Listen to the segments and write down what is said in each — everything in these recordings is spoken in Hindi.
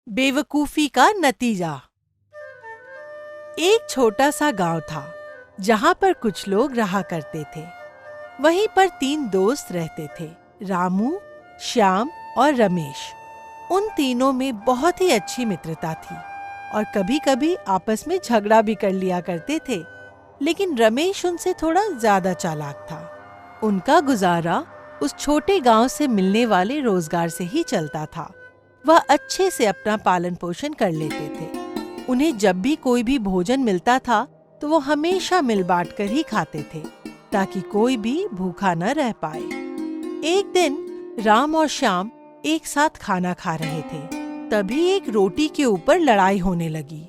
बेवकूफी का नतीजा। एक छोटा सा गांव था जहां पर कुछ लोग रहा करते थे। वहीं पर 3 दोस्त रहते थे, रामू, श्याम और रमेश। उन तीनों में बहुत ही अच्छी मित्रता थी और कभी-कभी आपस में झगड़ा भी कर लिया करते थे। लेकिन रमेश उनसे थोड़ा ज्यादा चालाक था। उनका गुजारा उस छोटे गांव से मिलने वाले रोजगार से ही चलता था। वह अच्छे से अपना पालन पोषण कर लेते थे। उन्हें जब भी कोई भी भोजन मिलता था तो वो हमेशा मिल बांट कर ही खाते थे ताकि कोई भी भूखा न रह पाए। एक दिन राम और श्याम एक साथ खाना खा रहे थे, तभी एक रोटी के ऊपर लड़ाई होने लगी।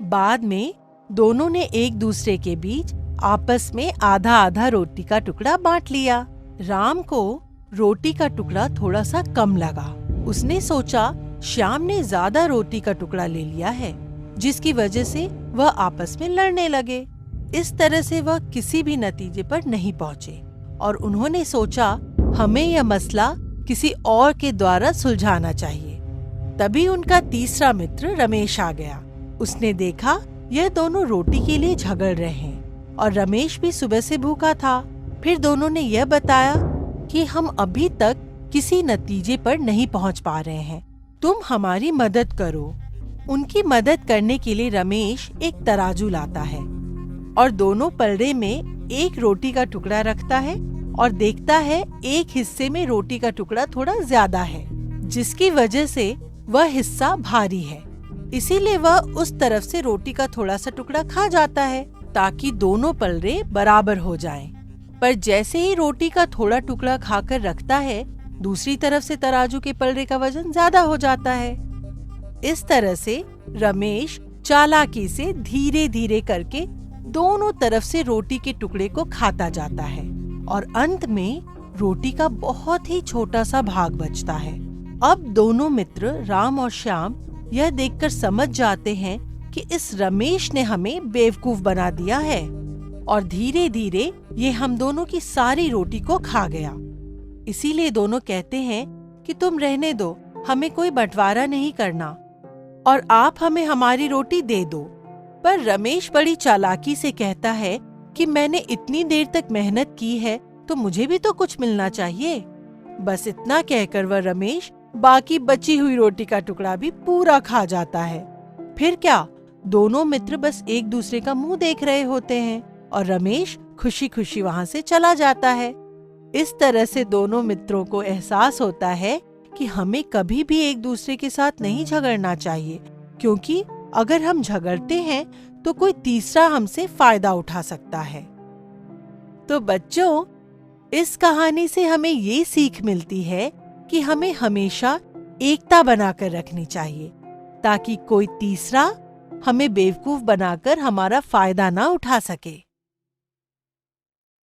बाद में दोनों ने एक दूसरे के बीच आपस में आधा आधा रोटी का टुकड़ा बांट लिया। राम को रोटी का टुकड़ा थोड़ा सा कम लगा। उसने सोचा श्याम ने ज्यादा रोटी का टुकड़ा ले लिया है, जिसकी वजह से वह आपस में लड़ने लगे। इस तरह से वह किसी भी नतीजे पर नहीं पहुंचे और उन्होंने सोचा हमें यह मसला किसी और के द्वारा सुलझाना चाहिए। तभी उनका तीसरा मित्र रमेश आ गया। उसने देखा यह दोनों रोटी के लिए झगड़ रहे हैं और रमेश भी सुबह से भूखा था। फिर दोनों ने यह बताया कि हम अभी तक किसी नतीजे पर नहीं पहुंच पा रहे हैं, तुम हमारी मदद करो। उनकी मदद करने के लिए रमेश एक तराजू लाता है और दोनों पलड़े में एक रोटी का टुकड़ा रखता है और देखता है एक हिस्से में रोटी का टुकड़ा थोड़ा ज्यादा है, जिसकी वजह से वह हिस्सा भारी है। इसीलिए वह उस तरफ से रोटी का थोड़ा सा टुकड़ा खा जाता है ताकि दोनों पलड़े बराबर हो जाएं। पर जैसे ही रोटी का थोड़ा टुकड़ा खाकर रखता है, दूसरी तरफ से तराजू के पलड़े का वजन ज्यादा हो जाता है। इस तरह से रमेश चालाकी से धीरे धीरे करके दोनों तरफ से रोटी के टुकड़े को खाता जाता है और अंत में रोटी का बहुत ही छोटा सा भाग बचता है। अब दोनों मित्र राम और श्याम यह देखकर समझ जाते हैं कि इस रमेश ने हमें बेवकूफ बना दिया है और धीरे धीरे ये हम दोनों की सारी रोटी को खा गया। इसीलिए दोनों कहते हैं कि तुम रहने दो, हमें कोई बंटवारा नहीं करना और आप हमें हमारी रोटी दे दो। पर रमेश बड़ी चालाकी से कहता है कि मैंने इतनी देर तक मेहनत की है तो मुझे भी तो कुछ मिलना चाहिए। बस इतना कहकर वह रमेश बाकी बची हुई रोटी का टुकड़ा भी पूरा खा जाता है। फिर क्या, दोनों मित्र बस एक दूसरे का मुंह देख रहे होते हैं और रमेश खुशी खुशी वहां से चला जाता है। इस तरह से दोनों मित्रों को एहसास होता है कि हमें कभी भी एक दूसरे के साथ नहीं झगड़ना चाहिए, क्योंकि अगर हम झगड़ते हैं तो कोई तीसरा हमसे फायदा उठा सकता है। तो बच्चों, इस कहानी से हमें ये सीख मिलती है कि हमें हमेशा एकता बनाकर रखनी चाहिए ताकि कोई तीसरा हमें बेवकूफ बनाकर हमारा फायदा ना उठा सके।